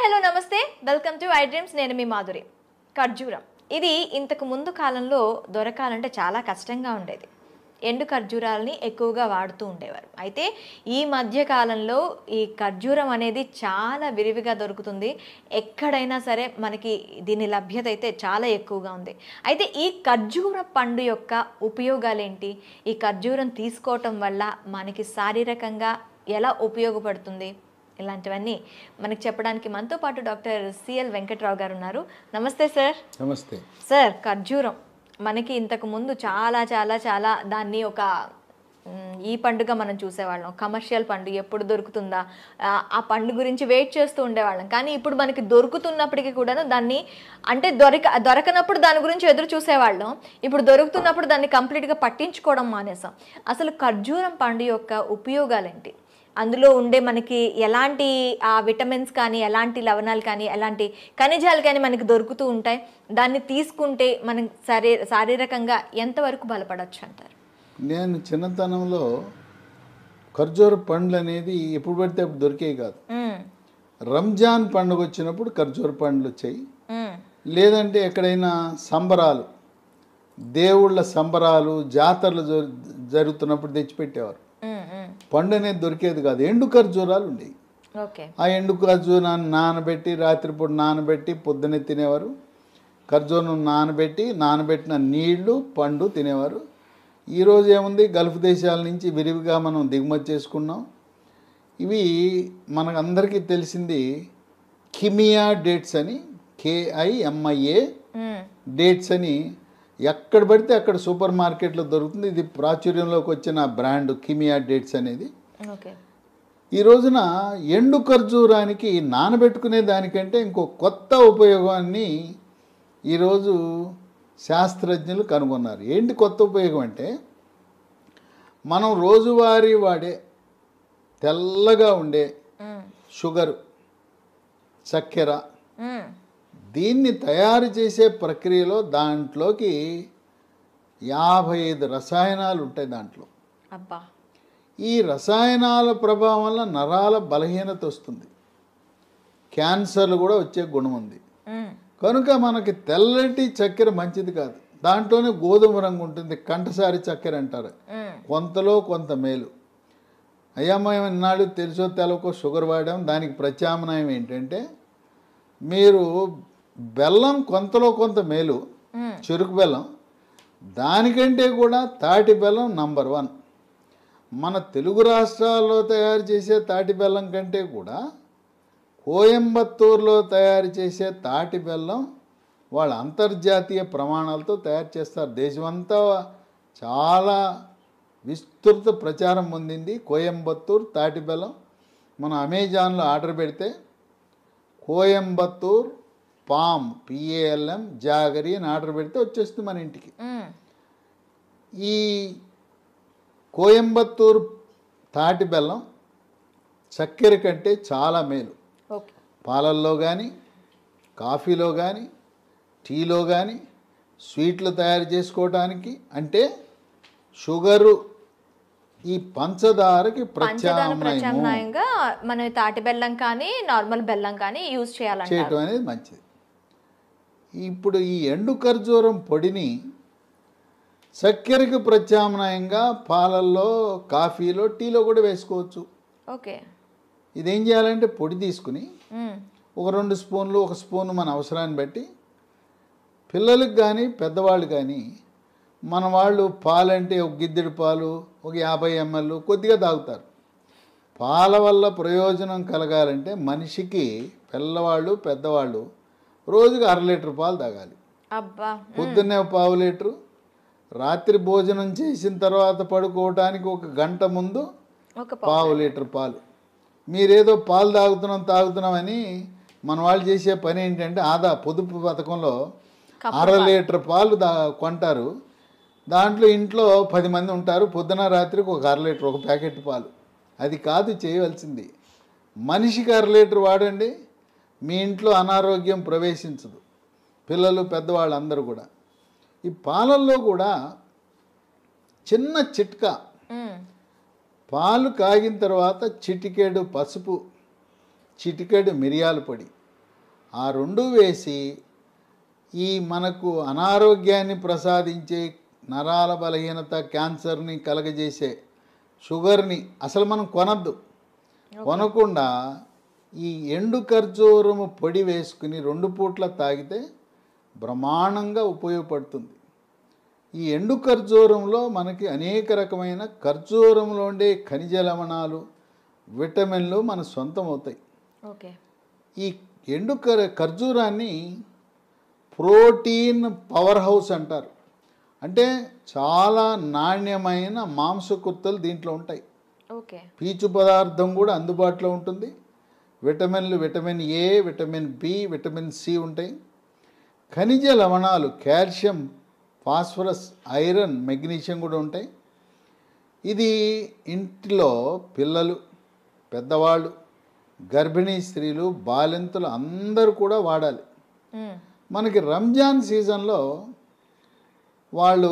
Hello నమస్తే, welcome to I dreams. నేను మీ మాధురి. ఖర్జూరం ఇది ఇంతకు ముందు కాలంలో దొరకాలంటే చాలా కష్టంగా ఉండేది. ఎండు ఖర్జూరాలని ఎక్కువగా వాడుతూ ఉండేవారు. అయితే ఈ మధ్య కాలంలో ఈ ఖర్జూరం అనేది చాలా విరివిగా దొరుకుతుంది. ఎక్కడైనా సరే మనకి దీని లభ్యత అయితే చాలా ఎక్కువగా ఉంది. అయితే ఈ ఖర్జూర పండు యొక్క ఉపయోగాలేంటి? ఈ ఖర్జూరం తీసుకోవటం వల్ల మనకి శారీరకంగా ఎలా ఉపయోగపడుతుంది? ఇలాంటివన్నీ మనకి చెప్పడానికి మనతో పాటు డాక్టర్ సిఎల్ వెంకట్రావు గారు ఉన్నారు. నమస్తే సార్. నమస్తే సార్. ఖర్జూరం మనకి ఇంతకు ముందు చాలా చాలా చాలా దాన్ని ఒక ఈ పండుగ మనం చూసేవాళ్ళం. కమర్షియల్ పండు ఎప్పుడు దొరుకుతుందా, ఆ పండు గురించి వెయిట్ చేస్తూ ఉండేవాళ్ళం. కానీ ఇప్పుడు మనకి దొరుకుతున్నప్పటికీ కూడాను దాన్ని అంటే దొరకనప్పుడు దాని గురించి ఎదురు చూసేవాళ్ళం. ఇప్పుడు దొరుకుతున్నప్పుడు దాన్ని కంప్లీట్గా పట్టించుకోవడం మానేసాం. అసలు ఖర్జూరం పండు యొక్క ఉపయోగాలు ఏంటి? అందులో ఉండే మనకి ఎలాంటి విటమిన్స్ కానీ, ఎలాంటి లవణాలు కానీ, ఎలాంటి ఖనిజాలు కానీ మనకి దొరుకుతూ ఉంటాయి? దాన్ని తీసుకుంటే మనం శారీరకంగా ఎంతవరకు బలపడవచ్చు అంటారు? నేను చిన్నతనంలో ఖర్జూర పండ్లు అనేది ఎప్పుడు పడితే అప్పుడు దొరికేవి కాదు. రంజాన్ పండుగ వచ్చినప్పుడు ఖర్జూర పండ్లు వచ్చాయి. లేదంటే ఎక్కడైనా సంబరాలు, దేవుళ్ళ సంబరాలు, జాతరలు జరుగుతున్నప్పుడు తెచ్చిపెట్టేవారు. పండు అనేది దొరికేది కాదు. ఎండు ఖర్జూరాలు ఉండేవి. ఆ ఎండు ఖర్జూరాన్ని నానబెట్టి, రాత్రిపూట నానబెట్టి పొద్దున్నే తినేవారు. ఖర్జూరం నానబెట్టిన నీళ్లు, పండు తినేవారు. ఈరోజు ఏముంది, గల్ఫ్ దేశాల నుంచి విరివిగా మనం దిగుమతి చేసుకున్నాం. ఇవి మనకందరికీ తెలిసింది కిమియా డేట్స్ అని, KIMIA డేట్స్ అని ఎక్కడ పడితే అక్కడ సూపర్ మార్కెట్లో దొరుకుతుంది. ఇది ప్రాచుర్యంలోకి వచ్చిన బ్రాండ్ కిమియా డేట్స్ అనేది. ఈ రోజున ఎండు ఖర్జూరానికి నానబెట్టుకునే దానికంటే ఇంకో కొత్త ఉపయోగాన్ని ఈరోజు శాస్త్రజ్ఞులు కనుగొన్నారు. ఏంటి కొత్త ఉపయోగం అంటే, మనం రోజువారీ వాడే తెల్లగా ఉండే షుగరు, చక్కెర, దీన్ని తయారు చేసే ప్రక్రియలో దాంట్లోకి 55 రసాయనాలు ఉంటాయి దాంట్లో. ఈ రసాయనాల ప్రభావం వల్ల నరాల బలహీనత వస్తుంది, క్యాన్సర్లు కూడా వచ్చే గుణం ఉంది. కనుక మనకి తెల్లటి చక్కెర మంచిది కాదు. దాంట్లోనే గోధుమ రంగు ఉంటుంది, కంఠసారి చక్కెర అంటారు. కొంతలో కొంత మేలు. అయ్యా మేము ఇన్నాళ్ళు తెలుసో తెలవకో షుగర్ వాడాం. దానికి ప్రత్యామ్నాయం ఏంటంటే, మీరు బెల్లం కొంతలో కొంత మేలు, చెరుకు బెల్లం. దానికంటే కూడా తాటి బెల్లం నంబర్ 1. మన తెలుగు రాష్ట్రాల్లో తయారు చేసే తాటి బెల్లం కంటే కూడా కోయంబత్తూరులో తయారు చేసే తాటి బెల్లం వాళ్ళ అంతర్జాతీయ ప్రమాణాలతో తయారు చేస్తారు. దేశమంతా చాలా విస్తృత ప్రచారం పొందింది కోయంబత్తూరు తాటి బెల్లం. మనం అమెజాన్లో ఆర్డర్ పెడితే కోయంబత్తూర్ పామ్, PALM జాగరి అని ఆర్డర్ పెడితే వచ్చేస్తుంది మన ఇంటికి. ఈ కోయంబత్తూర్ తాటి బెల్లం చక్కెర కంటే చాలా మేలు. పాలల్లో కానీ, కాఫీలో కానీ, టీలో కానీ, స్వీట్లు తయారు చేసుకోవడానికి, అంటే షుగరు, ఈ పంచదారకి ప్రత్యామ్నాయంగా మనం తాటి బెల్లం కానీ నార్మల్ బెల్లం కానీ యూజ్ చేయడం అనేది మంచిది. ఇప్పుడు ఈ ఎండు ఖర్జూరం పొడిని చక్కెరకి ప్రత్యామ్నాయంగా పాలల్లో, కాఫీలో, టీలో కూడా వేసుకోవచ్చు. ఇదేం చేయాలంటే, పొడి తీసుకుని ఒక 2 స్పూన్లు, 1 స్పూన్ మన అవసరాన్ని బట్టి, పిల్లలకు కానీ పెద్దవాళ్ళు కానీ, మన వాళ్ళు పాలంటే ఒక గిద్దెడు పాలు, ఒక 50 ml కొద్దిగా తాగుతారు. పాల వల్ల ప్రయోజనం కలగాలంటే మనిషికి, పిల్లవాళ్ళు పెద్దవాళ్ళు రోజుకి 1/2 లీటర్ పాలు తాగాలి. పొద్దున్నే 1/2 లీటరు, రాత్రి భోజనం చేసిన తర్వాత పడుకోవటానికి 1 గంట ముందు 1/2 లీటర్ పాలు. మీరేదో పాలు తాగుతున్నామని మన వాళ్ళు చేసే పని ఏంటంటే, పొదుపు పథకంలో 1/2 లీటర్ పాలు కొంటారు. దాంట్లో ఇంట్లో 10 మంది ఉంటారు, పొద్దున రాత్రికి 1/2 లీటర్, 1 ప్యాకెట్ పాలు. అది కాదు చేయవలసింది. మనిషికి 1/2 లీటర్ వాడండి, మీ ఇంట్లో అనారోగ్యం ప్రవేశించదు. పిల్లలు పెద్దవాళ్ళు అందరూ కూడా. ఈ పాలల్లో కూడా చిన్న చిట్కా, పాలు కాగిన తర్వాత చిటికెడు పసుపు, చిటికెడు మిరియాల పొడి, ఆ రెండు వేసి ఈ మనకు అనారోగ్యాన్ని ప్రసాదించే నరాల బలహీనత, క్యాన్సర్ని కలగజేసే షుగర్ని అసలు మనం కొనద్దు. కొనకుండా ఈ ఎండు ఖర్జూరము పొడి వేసుకుని 2 పూట్ల తాగితే బ్రహ్మాండంగా ఉపయోగపడుతుంది. ఈ ఎండు ఖర్జూరంలో మనకి అనేక రకమైన ఖర్జూరంలో ఉండే ఖనిజ లవణాలు, విటమిన్లు మన సొంతం అవుతాయి. ఓకే. ఈ ఎండు ఖర్జూరాన్ని ప్రోటీన్ పవర్ హౌస్ అంటారు. అంటే చాలా నాణ్యమైన మాంసకృత్తులు దీంట్లో ఉంటాయి. ఓకే. పీచు పదార్థం కూడా అందుబాటులో ఉంటుంది. విటమిన్లు vitamin A, vitamin B, vitamin C ఉంటాయి. ఖనిజ లవణాలు కాల్షియం, ఫాస్ఫరస్, ఐరన్, మెగ్నీషియం కూడా ఉంటాయి. ఇది ఇంటిలో పిల్లలు, పెద్దవాళ్ళు, గర్భిణీ స్త్రీలు, బాలింతలు అందరూ కూడా వాడాలి. మనకి రంజాన్ సీజన్లో వాళ్ళు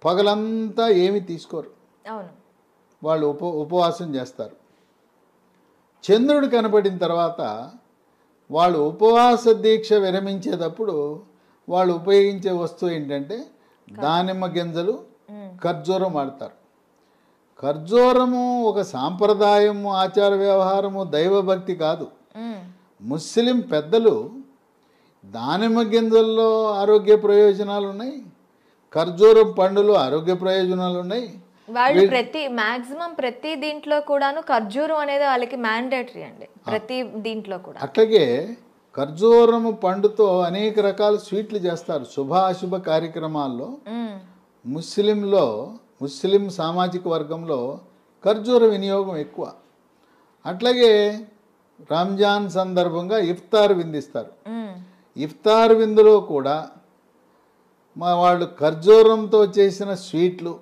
పగలంతా ఏమీ తీసుకోరు. అవును. వాళ్ళు ఉపవాసం చేస్తారు. చంద్రుడు కనపడిన తర్వాత వాళ్ళు ఉపవాస దీక్ష విరమించేటప్పుడు వాళ్ళు ఉపయోగించే వస్తువు ఏంటంటే దానిమ్మ గింజలు, ఖర్జూరం వాడతారు. ఖర్జూరము ఒక సాంప్రదాయము, ఆచార వ్యవహారము, దైవభక్తి కాదు. ముస్లిం పెద్దలు దానిమ్మ గింజల్లో ఆరోగ్య ప్రయోజనాలు ఉన్నాయి, ఖర్జూరం పండులో ఆరోగ్య ప్రయోజనాలు ఉన్నాయి. వాళ్ళు మాక్సిమం ప్రతి దీంట్లో కూడాను ఖర్జూరం అనేది వాళ్ళకి మ్యాండేటరీ అండి, ప్రతి దీంట్లో కూడా. అట్లాగే ఖర్జూరము పండుతో అనేక రకాల స్వీట్లు చేస్తారు. శుభ అశుభ కార్యక్రమాల్లో ముస్లిం సామాజిక వర్గంలో ఖర్జూర వినియోగం ఎక్కువ. అట్లాగే రంజాన్ సందర్భంగా ఇఫ్తార్ విందిస్తారు. ఇఫ్తార్ విందులో కూడా వాళ్ళు ఖర్జూరంతో చేసిన స్వీట్లు,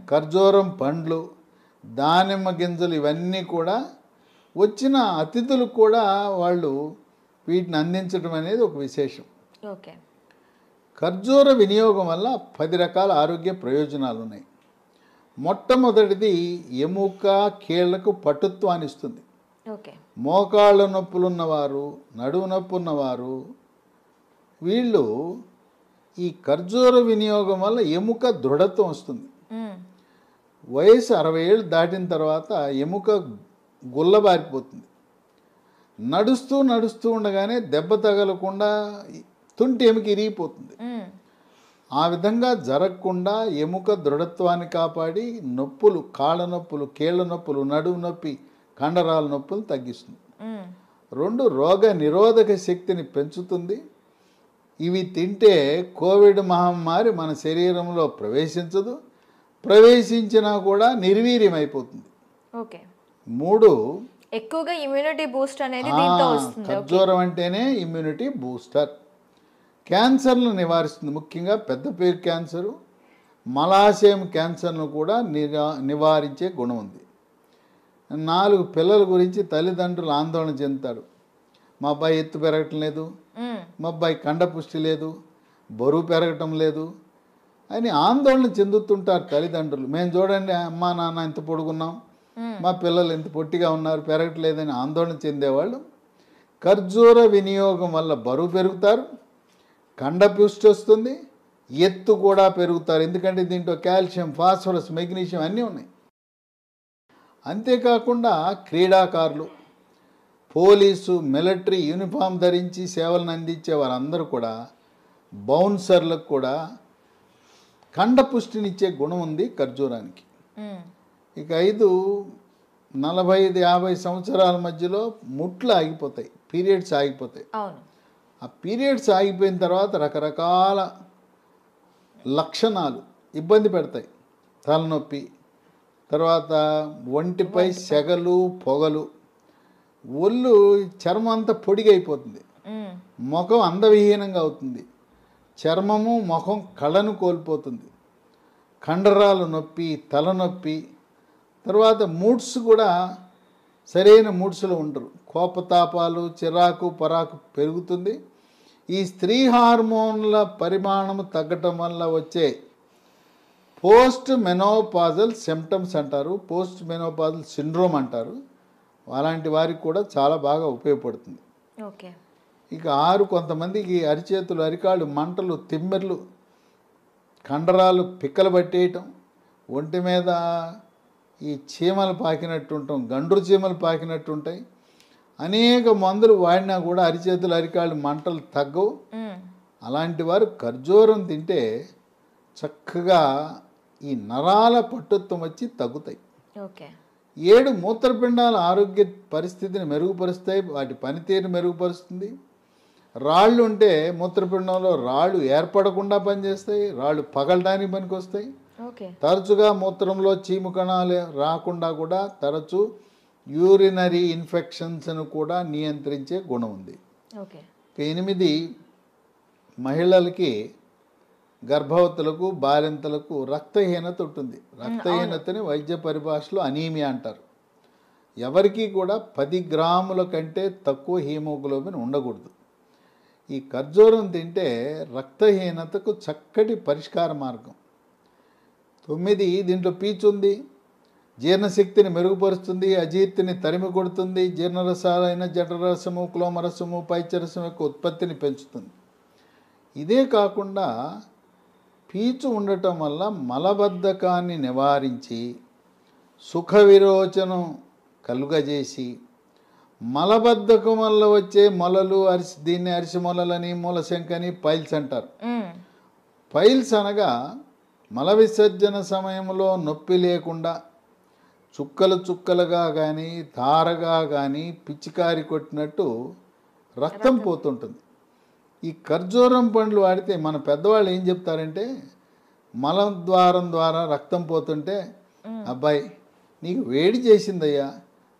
ఖర్జూరం పండ్లు, దానిమ్మ గింజలు ఇవన్నీ కూడా వచ్చిన అతిథులకు కూడా వాళ్ళు వీటిని అందించడం అనేది ఒక విశేషం. ఓకే. ఖర్జూర వినియోగం వల్ల 10 రకాల ఆరోగ్య ప్రయోజనాలు ఉన్నాయి. మొట్టమొదటిది ఎముక, కీళ్లకు పటుత్వాన్ని ఇస్తుంది. ఓకే. మోకాళ్ళ నొప్పులు ఉన్నవారు, నడుము నొప్పి ఉన్నవారు వీళ్ళు ఈ ఖర్జూర వినియోగం వల్ల ఎముక దృఢత్వం వస్తుంది. వయసు 60 ఏళ్ళు దాటిన తర్వాత ఎముక గుల్లబారిపోతుంది. నడుస్తూ ఉండగానే దెబ్బ తగలకుండా తుంటి ఎముక ఇరిగిపోతుంది. ఆ విధంగా జరగకుండా ఎముక దృఢత్వాన్ని కాపాడి నొప్పులు, కాళ్ళ నొప్పులు, కీళ్ళ నొప్పులు, నడుము నొప్పి, కండరాల నొప్పులు తగ్గిస్తుంది. 2 రోగ నిరోధక శక్తిని పెంచుతుంది. ఇవి తింటే కోవిడ్ మహమ్మారి మన శరీరంలో ప్రవేశించదు, ప్రవేశించినా కూడా నిర్వీర్యమైపోతుంది. ఓకే. 3 ఎక్కువగా ఇమ్యూనిటీ బూస్ట్ అనేది దీంతో వస్తుంది. ఖర్జూరం అంటేనే ఇమ్యూనిటీ బూస్టర్. క్యాన్సర్ను నివారిస్తుంది. ముఖ్యంగా పెద్దపేగు క్యాన్సరు, మలాశయం క్యాన్సర్ను కూడా నివారించే గుణం ఉంది. 4 పిల్లల గురించి తల్లిదండ్రులు ఆందోళన చెందుతారు. మా అబ్బాయి ఎత్తు పెరగటం లేదు, మా అబ్బాయి కండపుష్టి లేదు, బరువు పెరగటం లేదు అని ఆందోళన చెందుతుంటారు తల్లిదండ్రులు. మేము చూడండి అమ్మా నాన్న ఎంత పొడుగున్నాం, మా పిల్లలు ఎంత పొట్టిగా ఉన్నారు, పెరగట్లేదని ఆందోళన చెందేవాళ్ళు ఖర్జూర వినియోగం వల్ల బరువు పెరుగుతారు, కండపుష్టి వస్తుంది, ఎత్తు కూడా పెరుగుతారు. ఎందుకంటే దీంట్లో కాల్షియం, ఫాస్ఫరస్, మెగ్నీషియం అన్నీ ఉన్నాయి. అంతేకాకుండా క్రీడాకారులు, పోలీసు, మిలిటరీ యూనిఫామ్ ధరించి సేవలను అందించే వారందరూ కూడా, బౌన్సర్లకు కూడా కండపుష్టినిచ్చే గుణం ఉంది ఖర్జూరానికి. ఇక 5 45-50 సంవత్సరాల మధ్యలో ముట్లు ఆగిపోతాయి, పీరియడ్స్ ఆగిపోతాయి. ఆ పీరియడ్స్ ఆగిపోయిన తర్వాత రకరకాల లక్షణాలు ఇబ్బంది పెడతాయి. తలనొప్పి, తర్వాత ఒంటిపై సెగలు, పొగలు, ఒళ్ళు చర్మం అంతా పొడిగైపోతుంది, ముఖం అందవిహీనంగా అవుతుంది, చర్మము ముఖం కళను కోల్పోతుంది, కండరాలు నొప్పి, తలనొప్పి, తర్వాత మూడ్స్ కూడా సరైన మూడ్స్లో ఉండరు, కోపతాపాలు, చిరాకు, పరాకు పెరుగుతుంది. ఈ స్త్రీ హార్మోన్ల పరిమాణం తగ్గటం వల్ల వచ్చే పోస్ట్ మెనోపాజల్ సిమ్టమ్స్ అంటారు, పోస్ట్ మెనోపాజల్ సిండ్రోమ్ అంటారు. అలాంటి వారికి కూడా చాలా బాగా ఉపయోగపడుతుంది. ఓకే. ఇక 6 కొంతమందికి అరిచేతులు అరికాళ్ళు మంటలు తిమ్మెర్లు కండరాలు పిక్కలు పట్టేయటం ఒంటి మీద ఈ చీమలు పాకినట్టు ఉంటాం గండ్రు చీమలు పాకినట్టు ఉంటాయి అనేక మందులు వాడినా కూడా అరిచేతులు అరికాళ్ళు మంటలు తగ్గవు అలాంటి వారు ఖర్జూరం తింటే చక్కగా ఈ నరాల పట్టుత్వం వచ్చి తగ్గుతాయి ఓకే 7 మూత్రపిండాల ఆరోగ్య పరిస్థితిని మెరుగుపరుస్తాయి వాటి పనితీరుని మెరుగుపరుస్తుంది రాళ్ళు ఉంటే మూత్రపిండంలో రాళ్ళు ఏర్పడకుండా పనిచేస్తాయి రాళ్ళు పగలడానికి పనికొస్తాయి ఓకే తరచుగా మూత్రంలో చీము కణాలు రాకుండా కూడా తరచు యూరినరీ ఇన్ఫెక్షన్స్ను కూడా నియంత్రించే గుణం ఉంది ఓకే 8 మహిళలకి గర్భవతులకు బాలింతలకు రక్తహీనత ఉంటుంది రక్తహీనతని వైద్య పరిభాషలో అనీమియా అంటారు ఎవరికి కూడా 10 గ్రాముల కంటే తక్కువ హీమోగ్లోబిన్ ఉండకూడదు ఈ ఖర్జూరం తింటే రక్తహీనతకు చక్కటి పరిష్కార మార్గం 9 దీంట్లో పీచు ఉంది జీర్ణశక్తిని మెరుగుపరుస్తుంది అజీర్తిని తరిమి కొడుతుంది జీర్ణరసాలైన జఠరసము క్లోమరసము పైచరసం యొక్క ఉత్పత్తిని పెంచుతుంది ఇదే కాకుండా పీచు ఉండటం వల్ల మలబద్ధకాన్ని నివారించి సుఖ విరోచనం కలుగజేసి మలబద్ధకం వల్ల వచ్చే మొలలు దీన్ని అరిసి మొలలని మూలశంకని పైల్స్ అంటారు పైల్స్ అనగా మల విసర్జన సమయంలో నొప్పి లేకుండా చుక్కలు చుక్కలుగా కానీ ధారగా కానీ పిచ్చికారి కొట్టినట్టు రక్తం పోతుంటుంది ఈ ఖర్జూరం పండ్లు వాడితే మన పెద్దవాళ్ళు ఏం చెప్తారంటే మలద్వారం ద్వారా రక్తం పోతుంటే అబ్బాయి నీకు వేడి చేసిందయ్యా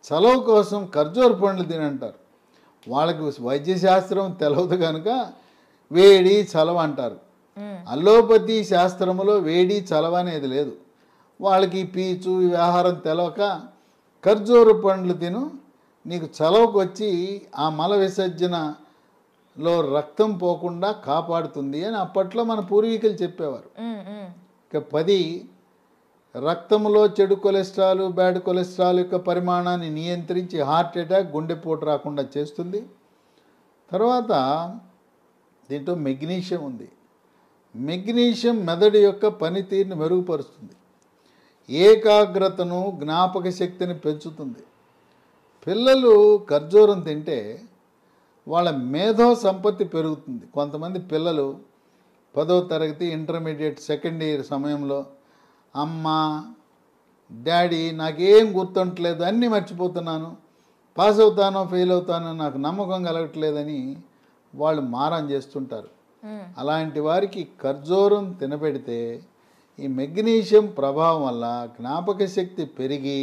చలవ కోసం ఖర్జూర పండ్లు తినంటారు వాళ్ళకి వైద్యశాస్త్రం తెలవదు కనుక వేడి చలవ అంటారు అల్లోపతి శాస్త్రములో వేడి చలవ అనేది లేదు వాళ్ళకి పీచు ఈ ఆహారం తెలవక ఖర్జూర పండ్లు తిను నీకు చలవకు వచ్చి ఆ మల విసర్జనలో రక్తం పోకుండా కాపాడుతుంది అని అప్పట్లో మన పూర్వీకులు చెప్పేవారు ఇక 10 రక్తంలో చెడు కొలెస్ట్రాల్ బ్యాడ్ కొలెస్ట్రాల్ యొక్క పరిమాణాన్ని నియంత్రించి హార్ట్ అటాక్ గుండెపోటు రాకుండా చేస్తుంది తర్వాత దీంట్లో మెగ్నీషియం ఉంది మెగ్నీషియం మెదడు యొక్క పనితీరుని మెరుగుపరుస్తుంది ఏకాగ్రతను జ్ఞాపక శక్తిని పెంచుతుంది పిల్లలు ఖర్జూరం తింటే వాళ్ళ మేధో సంపత్తి పెరుగుతుంది కొంతమంది పిల్లలు 10వ తరగతి ఇంటర్మీడియట్ సెకండ్ ఇయర్ సమయంలో అమ్మ డాడీ నాకేం గుర్తుంటలేదు అన్నీ మర్చిపోతున్నాను పాస్ అవుతానో ఫెయిల్ అవుతానో నాకు నమ్మకం కలగట్లేదని వాళ్ళు మారం చేస్తుంటారు అలాంటి వారికి ఖర్జూరం తినబెడితే ఈ మెగ్నీషియం ప్రభావం వల్ల జ్ఞాపక శక్తి పెరిగి